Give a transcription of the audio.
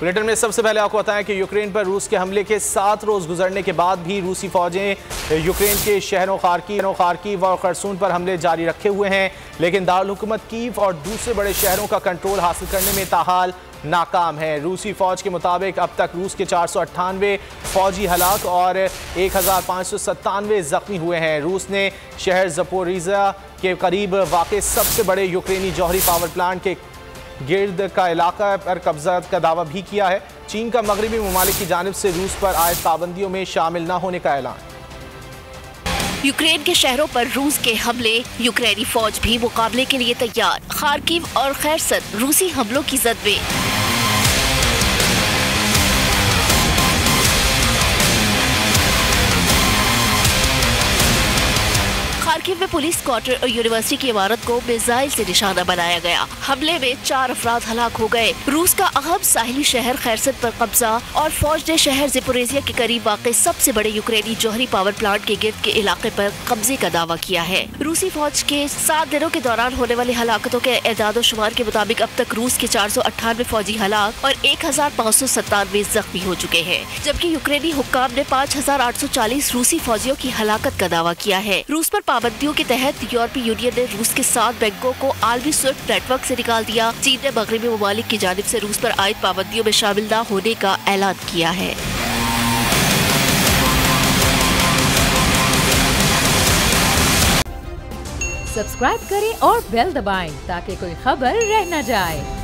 Bulletin में सबसे पहले आपको बताएं कि यूक्रेन पर रूस के हमले के 7 रोज गुजरने के बाद भी रूसी फौजें यूक्रेन के शहरों खार्किव और खरसून पर हमले जारी रखे हुए हैं, लेकिन दारुल हुकूमत कीव और दूसरे बड़े शहरों का कंट्रोल हासिल करने में ताहाल नाकाम है। रूसी फौज के मुताबिक अब तक रूस के 498 फौजी हलाक और 1597 जख्मी हुए हैं। रूस ने शहर ज़पोरिज़िया के करीब वाक़ सबसे बड़े यूक्रेनी जौहरी पावर प्लांट के गिर्द का इलाका पर कब्जा का दावा भी किया है। चीन का मगरबी ममालिक की जानिब से रूस पर आयद पाबंदियों में शामिल न होने का ऐलान। यूक्रेन के शहरों पर रूस के हमले, यूक्रेनी फौज भी मुकाबले के लिए तैयार। खार्किव और खैरसन रूसी हमलों की जद में। खार्किव में पुलिस क्वार्टर और यूनिवर्सिटी की इमारत को मिसाइल से निशाना बनाया गया। हमले में 4 अफराद हलाक हो गए। रूस का अहम साहिली शहर खैरसन पर कब्जा और फौज ने शहर ज़पोरिज़िया के करीब वाक़ सबसे बड़े यूक्रेनी जौहरी पावर प्लांट के गिर्द के इलाके पर कब्जे का दावा किया है। रूसी फौज के 7 दिनों के दौरान होने वाली हलाकतों के एदाद शुमार के मुताबिक अब तक रूस के 498 फौजी हलाक और 1597 जख्मी हो चुके हैं, जबकि यूक्रेनी हुक्काम ने 5840 रूसी फौजियों की हलाकत का दावा किया है। रूस पर पाबंदियों के तहत यूरोपीय यूनियन ने रूस के 7 बैंकों को आलमी स्विफ्ट नेटवर्क से निकाल दिया। चीन ने मगरबी ममालिक की जानिब से रूस पर आयद पाबंदियों में शामिल न होने का ऐलान किया है। सब्सक्राइब करें और बेल दबाएं ताकि कोई खबर रह न जाए।